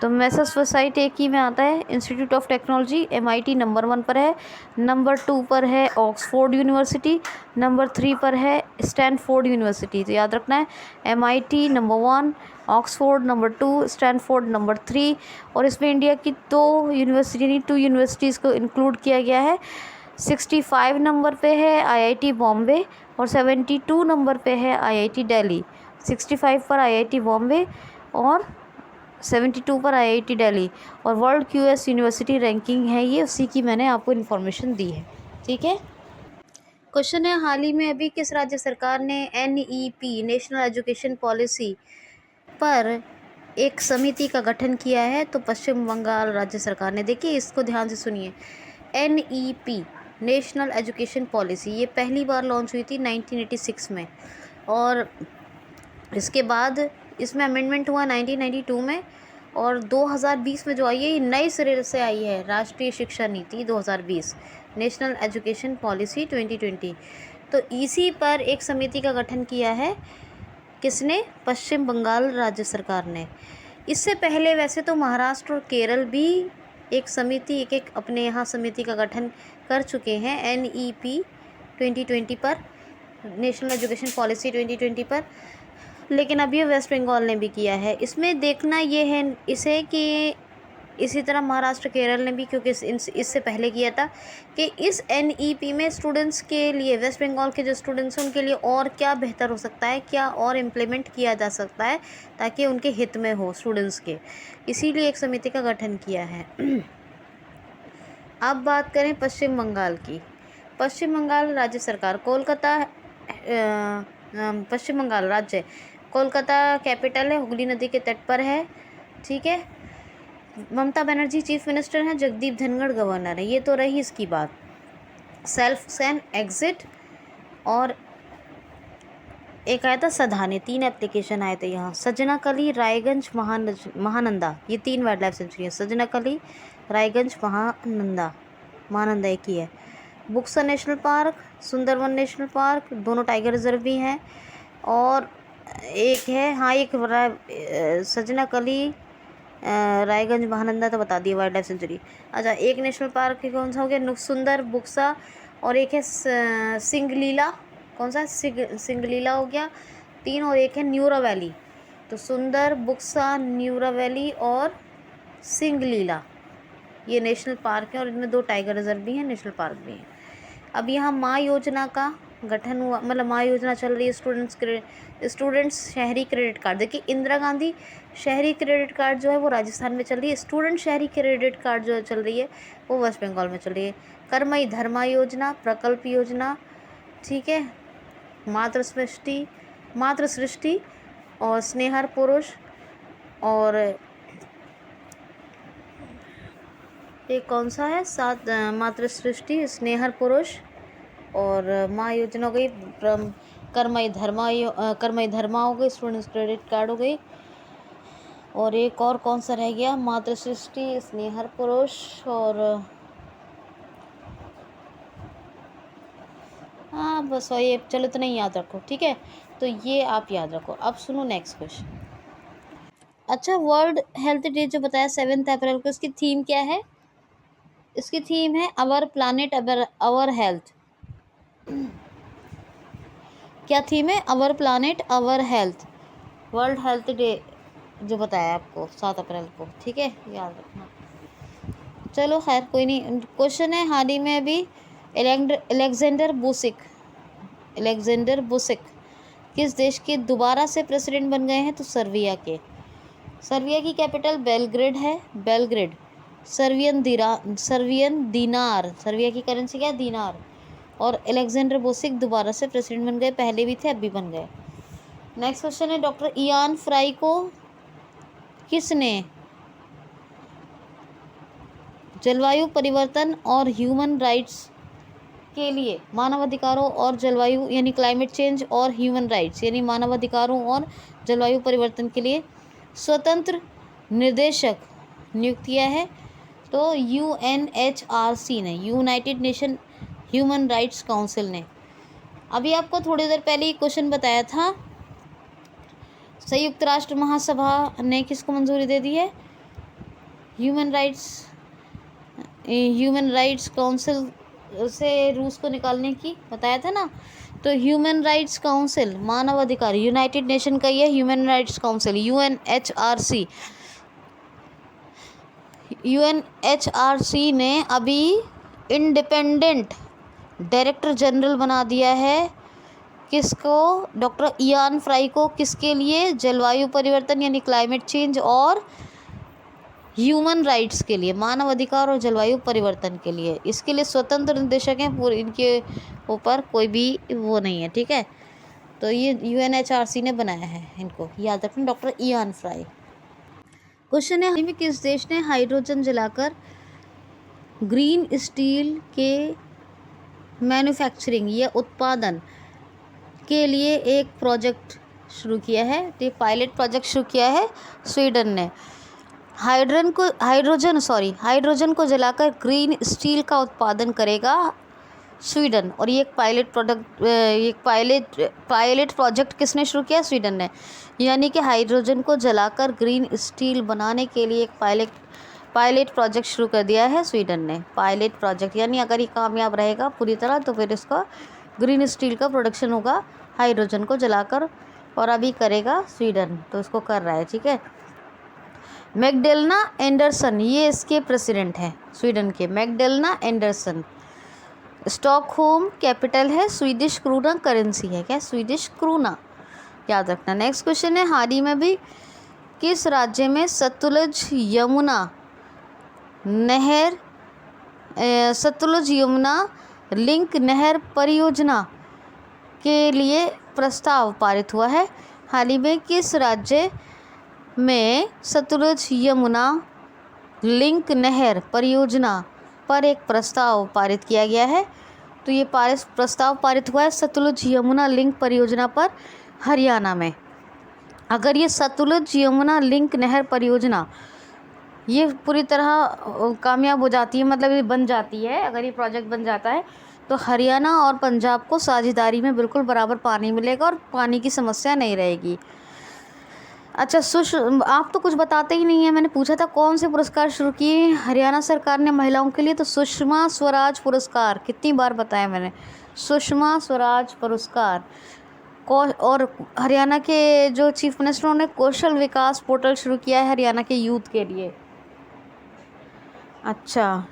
तो मैसाचुसेट्स एक ही में आता है, institute of technology. MIT number 1 पर है। नंबर 2 पर है ऑक्सफोर्ड यूनिवर्सिटी। नंबर 3 पर है स्टैनफोर्ड यूनिवर्सिटी। तो याद रखना है, MIT number 1, Oxford number 2, Stanford number 3। और इसमें इंडिया की 2 यूनिवर्सिटीज़ को इंक्लूड किया गया है। 65 नंबर पे है IIT बॉम्बे और 72 नंबर पे है IIT दिल्ली। 65 पर IIT बॉम्बे और 72 पर IIT दिल्ली। और वर्ल्ड QS यूनिवर्सिटी रैंकिंग है ये, उसी की मैंने आपको इन्फॉर्मेशन दी है। ठीक है। क्वेश्चन है, हाल ही में अभी किस राज्य सरकार ने NEP नेशनल एजुकेशन पॉलिसी पर एक समिति का गठन किया है? तो पश्चिम बंगाल राज्य सरकार ने। देखिए, इसको ध्यान से सुनिए। NEP नेशनल एजुकेशन पॉलिसी, ये पहली बार लॉन्च हुई थी 1986 में, और इसके बाद इसमें अमेंडमेंट हुआ 1992 में, और 2020 में जो आई है ये नए सिरे से आई है, राष्ट्रीय शिक्षा नीति 2020, नेशनल एजुकेशन पॉलिसी 2020। तो इसी पर एक समिति का गठन किया है। किसने? पश्चिम बंगाल राज्य सरकार ने। इससे पहले वैसे तो महाराष्ट्र और केरल भी एक समिति अपने यहाँ समिति का गठन कर चुके हैं NEP 2020 पर, नेशनल एजुकेशन पॉलिसी 2020 पर, लेकिन अभी वेस्ट बंगाल ने भी किया है। इसमें देखना ये है इसे कि इसी तरह महाराष्ट्र केरल ने भी, क्योंकि इससे पहले किया था, कि इस NEP में स्टूडेंट्स के लिए, वेस्ट बंगाल के जो स्टूडेंट्स हैं उनके लिए और क्या बेहतर हो सकता है, क्या और इम्प्लीमेंट किया जा सकता है ताकि उनके हित में हो स्टूडेंट्स के, इसीलिए एक समिति का गठन किया है। अब बात करें पश्चिम बंगाल की। पश्चिम बंगाल राज्य सरकार कोलकाता पश्चिम बंगाल राज्य है। कोलकाता कैपिटल है, हुगली नदी के तट पर है। ठीक है। ममता बनर्जी चीफ मिनिस्टर हैं, जगदीप धनखड़ गवर्नर है। ये तो रही इसकी बात। सेल्फ सेन एग्जिट और एक आया था सधाने, 3 एप्लीकेशन आए थे यहाँ। सजनाकली, रायगंज, महानंदा, ये 3 वाइल्ड लाइफ सेंचुरी है। सजनाकली, रायगंज, महानंदा एक ही है। Buxa national park, Sundarban national park, दोनों टाइगर रिजर्व भी हैं। और एक है, हाँ, एक सजनाकली, रायगंज, महानंदा तो बता दिए वाइल्ड लाइफ सेंचुरी। अच्छा, एक नेशनल पार्क कौन सा हो गया? नुकसुंदर, बुक्सा, और एक है सिंगलीला। कौन सा? सिंगलीला हो गया 3, और एक है न्यूरा वैली। तो सुंदर, बुक्सा, न्यूरा वैली और सिंगलीला, ये नेशनल पार्क है, और इनमें 2 टाइगर रिजर्व भी हैं, नेशनल पार्क भी हैं। अब यहाँ माँ योजना का गठन हुआ, मतलब माँ योजना चल रही है। स्टूडेंट्स शहरी क्रेडिट कार्ड, देखिए इंदिरा गांधी शहरी क्रेडिट कार्ड जो है वो राजस्थान में चल रही है। स्टूडेंट शहरी क्रेडिट कार्ड जो चल रही है वो वेस्ट बंगाल में चल रही है। कर्मई धर्मा योजना, प्रकल्प योजना, ठीक है, मातृ सृष्टि और स्नेहर पुरुष, और एक कौन सा है? मातृ सृष्टि, स्नेहर पुरुष, और माँ योजना हो गई। कर्मई धर्मा हो गई, स्टूडेंट्स क्रेडिट कार्ड हो गई, और एक और कौन सा रह गया? मातृ सृष्टि, स्नेहर पुरुष, और हाँ बस ये, चलो इतना ही याद रखो। ठीक है, तो ये आप याद रखो। अब सुनो नेक्स्ट क्वेश्चन। अच्छा, वर्ल्ड हेल्थ डे जो बताया 7 अप्रैल को, इसकी थीम क्या है? इसकी थीम है आवर प्लानेट आवर हेल्थ। क्या थीम है? Our planet our health, world health day जो बताया आपको 7 अप्रैल को। ठीक है, याद रखना। चलो खैर कोई नहीं। क्वेश्चन है, हाल ही में अभी अलेक्जेंडर बुसिक किस देश के दोबारा से प्रेसिडेंट बन गए हैं? तो सर्बिया के। सर्बिया की कैपिटल बेलग्रेड है, बेलग्रेड। सर्बियन दिनार, सर्बिया की करेंसी क्या है? दिनार। और अलेक्जेंडर बुसिक दोबारा से प्रेसिडेंट बन गए, पहले भी थे अब भी बन गए। नेक्स्ट क्वेश्चन है, डॉक्टर इयान फ्राई को किसने जलवायु परिवर्तन और ह्यूमन राइट्स के लिए, मानवाधिकारों और जलवायु यानी क्लाइमेट चेंज और ह्यूमन राइट्स यानी मानवाधिकारों और जलवायु परिवर्तन के लिए स्वतंत्र निर्देशक नियुक्त किया है? तो UNHRC ने, United nation human rights council ने। अभी आपको थोड़ी देर पहले ही क्वेश्चन बताया था, संयुक्त राष्ट्र महासभा ने किसको मंजूरी दे दी है? ह्यूमन राइट्स काउंसिल से रूस को निकालने की, बताया था ना। तो ह्यूमन राइट्स काउंसिल, मानव अधिकार, यूनाइटेड नेशन का ये ह्यूमन राइट्स काउंसिल UNHRC ने अभी इंडिपेंडेंट डायरेक्टर जनरल बना दिया है किसको? डॉक्टर इयान फ्राई को। किसके लिए? जलवायु परिवर्तन यानी क्लाइमेट चेंज और ह्यूमन राइट्स के लिए, मानव अधिकार और जलवायु परिवर्तन के लिए। इसके लिए स्वतंत्र निदेशक हैं, पूरे इनके ऊपर कोई भी वो नहीं है। ठीक है, तो ये UNHRC ने बनाया है, इनको याद रखना, डॉक्टर इयान फ्राई। क्वेश्चन है, हाल ही में किस देश ने हाइड्रोजन जलाकर ग्रीन स्टील के मैन्युफैक्चरिंग या उत्पादन के लिए एक प्रोजेक्ट शुरू किया है? तो पायलट प्रोजेक्ट शुरू किया है स्वीडन ने। हाइड्रोजन को जलाकर ग्रीन स्टील का उत्पादन करेगा स्वीडन। और ये एक पायलट प्रोजेक्ट किसने शुरू किया? स्वीडन ने। यानी कि हाइड्रोजन को जलाकर ग्रीन स्टील बनाने के लिए एक पायलट प्रोजेक्ट शुरू कर दिया है स्वीडन ने। पायलट प्रोजेक्ट यानी अगर ये कामयाब रहेगा पूरी तरह तो फिर इसका ग्रीन स्टील का प्रोडक्शन होगा हाइड्रोजन को जलाकर, और अभी करेगा स्वीडन, तो इसको कर रहा है। ठीक है, मैगडेलेना एंडरसन ये इसके प्रेसिडेंट हैं स्वीडन के, मैगडेलेना एंडरसन। स्टॉकहोम कैपिटल है, स्वीडिश क्रूना करेंसी है। क्या? स्वीडिश क्रूना, याद रखना। नेक्स्ट क्वेश्चन है, हाल ही में भी किस राज्य में सतलुज यमुना लिंक नहर परियोजना के लिए प्रस्ताव पारित हुआ है? हाल ही में किस राज्य में सतलुज यमुना लिंक नहर परियोजना पर एक प्रस्ताव पारित किया गया है? तो ये प्रस्ताव पारित हुआ है सतलुज यमुना लिंक परियोजना पर हरियाणा में। अगर ये सतलुज यमुना लिंक नहर परियोजना ये पूरी तरह कामयाब हो जाती है, मतलब ये बन जाती है, अगर ये प्रोजेक्ट बन जाता है तो हरियाणा और पंजाब को साझेदारी में बिल्कुल बराबर पानी मिलेगा और पानी की समस्या नहीं रहेगी। अच्छा, आप तो कुछ बताते ही नहीं है। मैंने पूछा था कौन से पुरस्कार शुरू किए हरियाणा सरकार ने महिलाओं के लिए, तो सुषमा स्वराज पुरस्कार। कितनी बार बताया मैंने, सुषमा स्वराज पुरस्कार। और हरियाणा के जो चीफ मिनिस्टर ने कौशल विकास पोर्टल शुरू किया है हरियाणा के यूथ के लिए। अच्छा,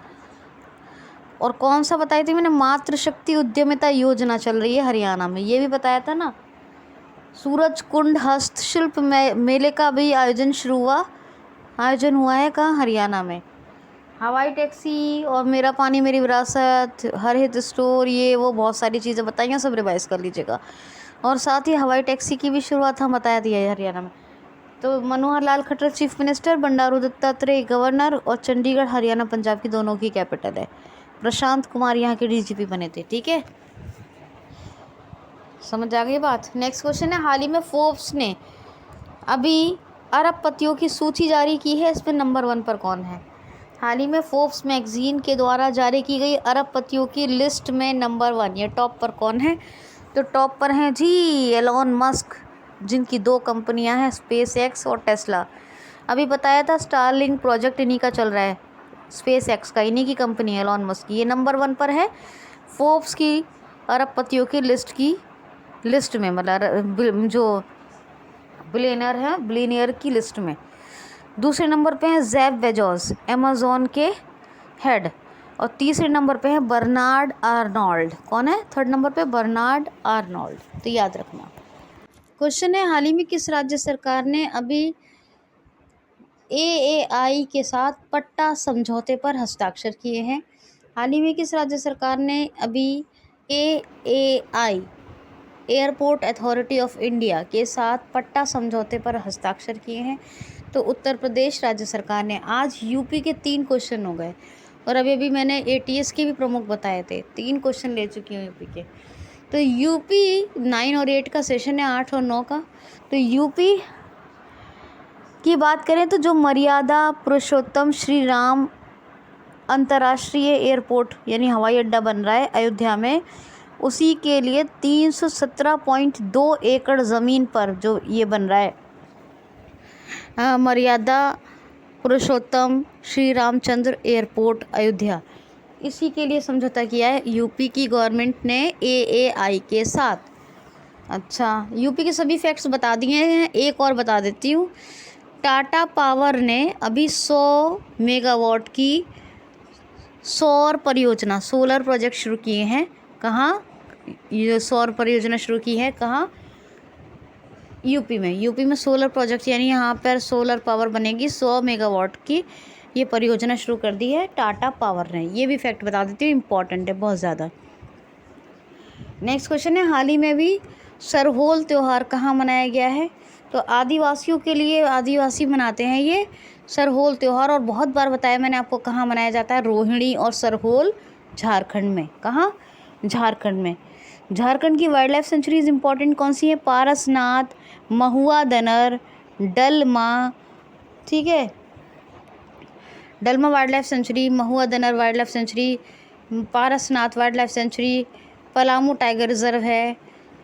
और कौन सा बताई थी मैंने, मातृशक्ति उद्यमिता योजना चल रही है हरियाणा में, ये भी बताया था ना। सूरज कुंड हस्तशिल्प मेले का भी आयोजन हुआ है कहाँ, हरियाणा में। हवाई टैक्सी और मेरा पानी मेरी विरासत, हरहित स्टोर, ये वो बहुत सारी चीज़ें बताई हैं, सब रिवाइज कर लीजिएगा। और साथ ही हवाई टैक्सी की भी शुरुआत हम बताया दिया है हरियाणा में। तो Manohar Lal Khattar chief minister, Bandaru Dattatreya governor, और चंडीगढ़ हरियाणा पंजाब की दोनों की कैपिटल है। प्रशांत कुमार यहाँ के डीजीपी बने थे। ठीक है, समझ आ गई बात। नेक्स्ट क्वेश्चन है, हाल ही में फोर्ब्स ने अभी अरबपतियों की सूची जारी की है, इसमें नंबर 1 पर कौन है? हाल ही में फोर्ब्स मैगजीन के द्वारा जारी की गई अरबपतियों की लिस्ट में नंबर 1, ये टॉप पर कौन है? तो टॉप पर हैं जी एलॉन मस्क, जिनकी 2 कंपनियां हैं, स्पेस एक्स और टेस्ला। अभी बताया था स्टारलिंक प्रोजेक्ट इन्हीं का चल रहा है, स्पेस एक्स का, इन्हीं की कंपनी है एलॉन मस्क की। ये नंबर 1 पर है फोर्ब्स की अरबपतियों की लिस्ट में, मतलब जो बिलियनर हैं, बिलियनियर की लिस्ट में। दूसरे नंबर पे हैं जेफ बेजोस, अमेज़ॉन के हेड, और तीसरे नंबर पे है बर्नार्ड आर्नोल्ड। कौन है थर्ड नंबर पे? बर्नार्ड आर्नोल्ड, तो याद रखना। क्वेश्चन है, हाल ही में किस राज्य सरकार ने अभी एएआई के साथ पट्टा समझौते पर हस्ताक्षर किए हैं? हाल ही में किस राज्य सरकार ने अभी AAI, airport authority of India के साथ पट्टा समझौते पर हस्ताक्षर किए हैं? तो उत्तर प्रदेश राज्य सरकार ने। आज यूपी के 3 क्वेश्चन हो गए, और अभी अभी मैंने एटीएस के भी प्रमुख बताए थे, 3 क्वेश्चन ले चुकी हूँ यूपी के। तो यूपी 9 और 8 का सेशन है, 8 और 9 का। तो यूपी की बात करें तो जो मर्यादा पुरुषोत्तम श्री राम अंतर्राष्ट्रीय एयरपोर्ट यानी हवाई अड्डा बन रहा है अयोध्या में, उसी के लिए 317.2 एकड़ ज़मीन पर जो ये बन रहा है मर्यादा पुरुषोत्तम श्री रामचंद्र एयरपोर्ट अयोध्या, इसी के लिए समझौता किया है यूपी की गवर्नमेंट ने एएआई के साथ। अच्छा, यूपी के सभी फैक्ट्स बता दिए हैं, एक और बता देती हूँ। टाटा पावर ने अभी 100 मेगावाट की सौर परियोजना, सोलर प्रोजेक्ट शुरू किए हैं। कहाँ? ये सौर परियोजना शुरू की है कहाँ? यूपी में। यूपी में सोलर प्रोजेक्ट, यानी यहाँ पर सोलर पावर बनेगी 100 मेगावाट की, ये परियोजना शुरू कर दी है टाटा पावर ने। ये भी फैक्ट बता देती हूँ, इम्पॉर्टेंट है बहुत ज़्यादा। नेक्स्ट क्वेश्चन है, हाल ही में भी सरहोल त्यौहार कहाँ मनाया गया है? तो आदिवासियों के लिए, आदिवासी मनाते हैं ये सरहोल त्यौहार, और बहुत बार बताया मैंने आपको कहाँ मनाया जाता है, रोहिणी और सरहोल झारखंड में। कहाँ? झारखंड में। झारखंड की वाइल्ड लाइफ सेंचुरीज इंपॉर्टेंट कौन सी है? पारसनाथ, महुआ दनर, डलमा। ठीक है, Dalma wild life sanctuary, Mahuadanr wild life sanctuary, Parasnath wild life sanctuary, Palamu tiger reserve है,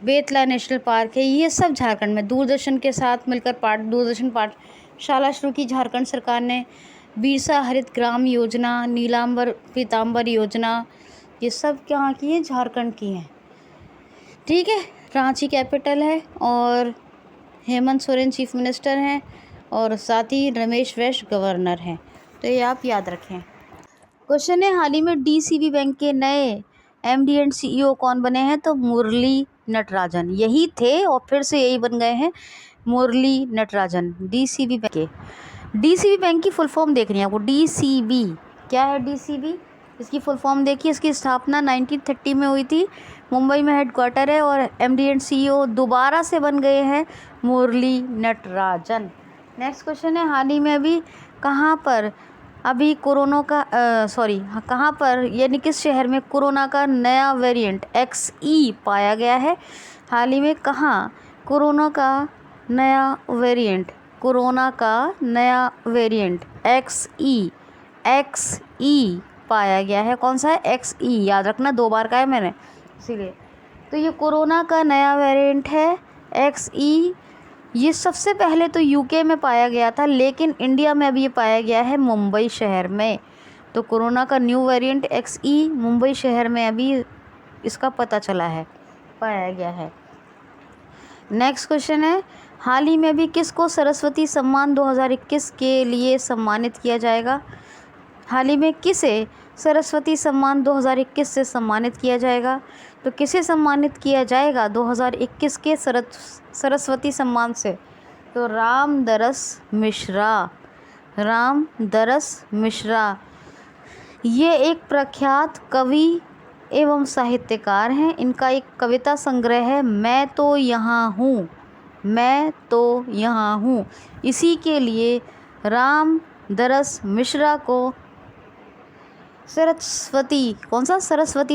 बेतला नेशनल पार्क है, ये सब झारखंड में। दूरदर्शन के साथ मिलकर दूरदर्शन पाठशाला शुरू की झारखंड सरकार ने। बिरसा हरित ग्राम योजना, नीलांबर पीताम्बर योजना, ये सब कहाँ की हैं? झारखंड की हैं। ठीक है, रांची कैपिटल है, और हेमंत सोरेन चीफ मिनिस्टर हैं, और साथ ही रमेश वैश गवर्नर हैं। तो ये आप याद रखें। क्वेश्चन है, हाल ही में डीसीबी बैंक के नए एमडी एंड सीईओ कौन बने हैं? तो मुरली नटराजन, यही थे और फिर से यही बन गए हैं, मुरली नटराजन डीसीबी बैंक की फुल फॉर्म देखनी है आपको। डीसीबी क्या है? डीसीबी इसकी फुल फॉर्म देखिए। इसकी स्थापना 1930 में हुई थी। मुंबई में हेडक्वार्टर है और MD एंड CEO दोबारा से बन गए हैं मुरली नटराजन। नेक्स्ट क्वेश्चन है, हाल ही में अभी कहाँ पर अभी कोरोना का कहाँ पर यानी किस शहर में कोरोना का नया वेरिएंट XE पाया गया है? हाल ही में कहाँ कोरोना का नया वेरिएंट XE पाया गया है? कौन सा है? XE, याद रखना 2 बार का है मैंने इसीलिए। तो ये कोरोना का नया वेरिएंट है XE। ये सबसे पहले तो UK में पाया गया था, लेकिन इंडिया में अभी ये पाया गया है मुंबई शहर में। तो कोरोना का न्यू वेरिएंट XE मुंबई शहर में अभी इसका पता चला है, पाया गया है। नेक्स्ट क्वेश्चन है, हाल ही में अभी किसको सरस्वती सम्मान 2021 के लिए सम्मानित किया जाएगा? हाल ही में किसे सरस्वती सम्मान 2021 से सम्मानित किया जाएगा? तो किसे सम्मानित किया जाएगा 2021 के सरस्वती सम्मान से? तो रामदरस मिश्रा। ये एक प्रख्यात कवि एवं साहित्यकार हैं। इनका एक कविता संग्रह है मैं तो यहाँ हूँ। इसी के लिए रामदरस मिश्रा को सरस्वती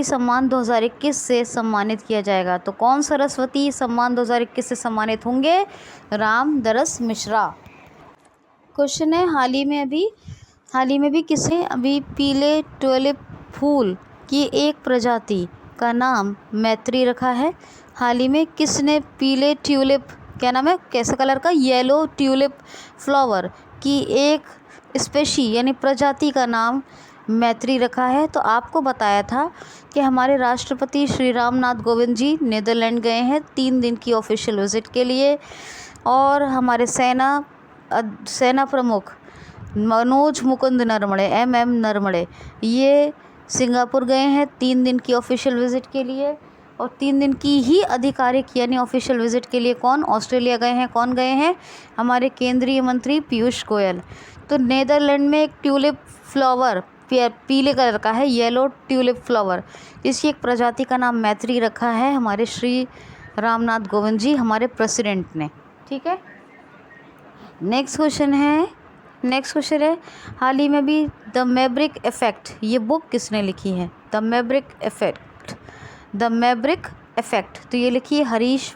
सम्मान 2021 से सम्मानित किया जाएगा। तो कौन सरस्वती सम्मान 2021 से सम्मानित होंगे? रामदरस मिश्रा। क्वेश्चन है, हाल ही में भी किसे अभी पीले ट्यूलिप फूल की एक प्रजाति का नाम मैत्री रखा है? हाल ही में किसने पीले ट्यूलिप, क्या नाम है, कैसे कलर का, येलो ट्यूलिप फ्लावर की एक स्पेशी यानी प्रजाति का नाम मैत्री रखा है? तो आपको बताया था कि हमारे राष्ट्रपति श्री रामनाथ कोविंद जी नीदरलैंड गए हैं 3 दिन की ऑफिशियल विज़िट के लिए, और हमारे सेना प्रमुख मनोज मुकुंद नरवणे MM नरवणे ये सिंगापुर गए हैं 3 दिन की ऑफिशियल विज़िट के लिए। और 3 दिन की ही आधिकारिक यानी ऑफिशियल विज़िट के लिए कौन ऑस्ट्रेलिया गए हैं? कौन गए हैं? हमारे केंद्रीय मंत्री पीयूष गोयल। तो नीदरलैंड में एक ट्यूलिप फ्लावर पीले कलर का है, येलो ट्यूलिप फ्लावर, इसकी एक प्रजाति का नाम मैत्री रखा है हमारे श्री रामनाथ कोविंद जी, हमारे प्रेसिडेंट ने। ठीक है। नेक्स्ट क्वेश्चन है, हाल ही में भी द मैवरिक इफेक्ट ये बुक किसने लिखी है? द मैवरिक इफेक्ट तो ये लिखी है हरीश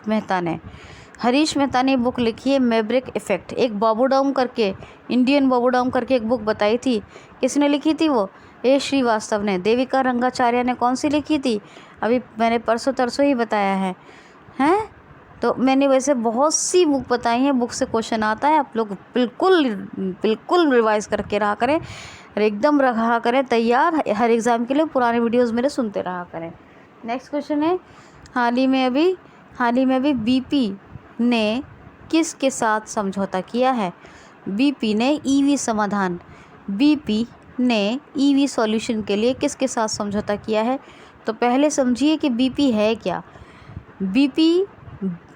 मेहता ने बुक लिखी है मैवरिक इफेक्ट। एक बॉबी डाउन करके, इंडियन बॉबी डाउन करके एक बुक बताई थी, किसने लिखी थी वो? A श्रीवास्तव ने। देविका रंगाचार्य ने कौन सी लिखी थी? अभी मैंने परसों ही बताया है। तो मैंने वैसे बहुत सी बुक बताई हैं, बुक से क्वेश्चन आता है, आप लोग बिल्कुल रिवाइज करके रहा करें और एकदम रहा करें तैयार हर एग्ज़ाम के लिए। पुराने वीडियोस मेरे सुनते रहा करें। नेक्स्ट क्वेश्चन है, हाल ही में अभी BP ने किसके साथ समझौता किया है? BP ने EV सॉल्यूशन के लिए किसके साथ समझौता किया है? तो पहले समझिए कि BP है क्या। BP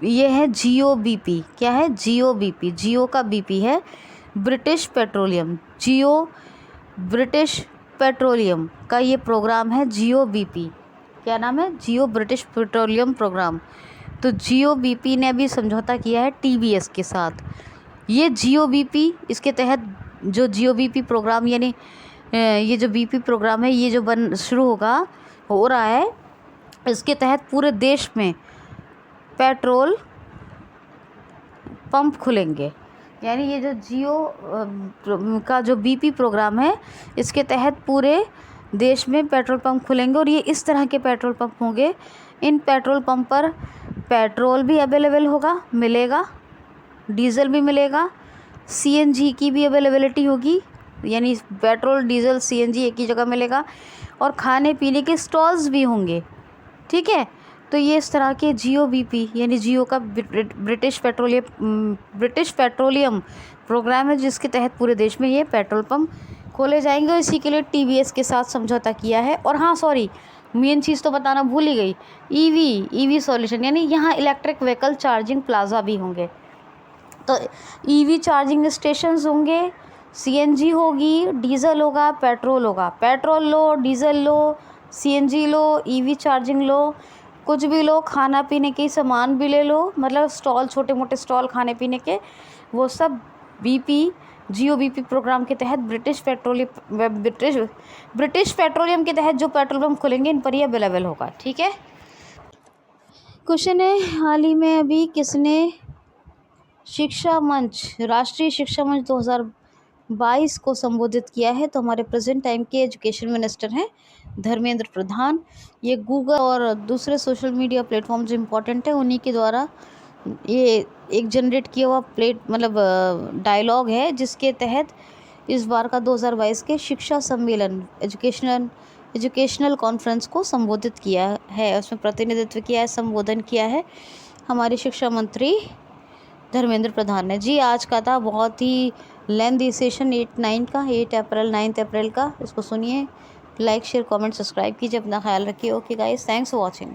ये है GOBP। क्या है? GOBP, जियो का BP है, ब्रिटिश पेट्रोलियम का ये प्रोग्राम है GOBP। क्या नाम है? जियो ब्रिटिश पेट्रोलियम प्रोग्राम। तो GOBP ने अभी समझौता किया है TVS के साथ। ये GOBP, इसके तहत जो GOBP प्रोग्राम यानी ये जो BP प्रोग्राम है, ये जो शुरू हो रहा है, इसके तहत पूरे देश में पेट्रोल पंप खुलेंगे। यानी ये जो जियो का जो BP प्रोग्राम है, इसके तहत पूरे देश में पेट्रोल पंप खुलेंगे और ये इस तरह के पेट्रोल पंप होंगे। इन पेट्रोल पंप पर पेट्रोल भी अवेलेबल मिलेगा, डीज़ल भी मिलेगा, CNG की भी अवेलेबिलिटी होगी, यानी पेट्रोल, डीज़ल, CNG एक ही जगह मिलेगा, और खाने पीने के स्टॉल्स भी होंगे। ठीक है। तो ये इस तरह के GOBP यानी जियो का ब्रिटिश पेट्रोलियम प्रोग्राम है, जिसके तहत पूरे देश में ये पेट्रोल पंप खोले जाएंगे। और इसी के लिए TVS के साथ समझौता किया है। और हाँ, सॉरी, मेन चीज़ तो बताना भूल ही गई, EV सॉल्यूशन यानी यहाँ इलेक्ट्रिक व्हीकल चार्जिंग प्लाजा भी होंगे। तो EV चार्जिंग स्टेशंस होंगे, सीएनजी होगी, डीजल होगा, पेट्रोल होगा। पेट्रोल लो, डीजल लो, सीएनजी लो, ईवी चार्जिंग लो, कुछ भी लो, खाना पीने के सामान भी ले लो, मतलब स्टॉल, छोटे मोटे स्टॉल खाने पीने के, वो सब जीओबीपी प्रोग्राम के तहत ब्रिटिश पेट्रोलियम के तहत जो पेट्रोल पंप खुलेंगे इन पर ही अवेलेबल होगा। ठीक है। क्वेश्चन है, हाल ही में अभी किसने राष्ट्रीय शिक्षा मंच 2022 को संबोधित किया है? तो हमारे प्रेजेंट टाइम के एजुकेशन मिनिस्टर हैं धर्मेंद्र प्रधान। ये गूगल और दूसरे सोशल मीडिया प्लेटफॉर्म जो इम्पोर्टेंट है उन्हीं के द्वारा ये एक जनरेट किया हुआ डायलॉग है, जिसके तहत इस बार का 2022 के शिक्षा सम्मेलन एजुकेशनल कॉन्फ्रेंस को संबोधित किया है, उसमें प्रतिनिधित्व किया है, संबोधन किया है हमारे शिक्षा मंत्री धर्मेंद्र प्रधान ने। जी आज का था बहुत ही लेंथी सेशन 8 अप्रैल का। इसको सुनिए, लाइक शेयर कमेंट सब्सक्राइब कीजिए, अपना ख्याल रखिए। Okay guys, thanks for watching.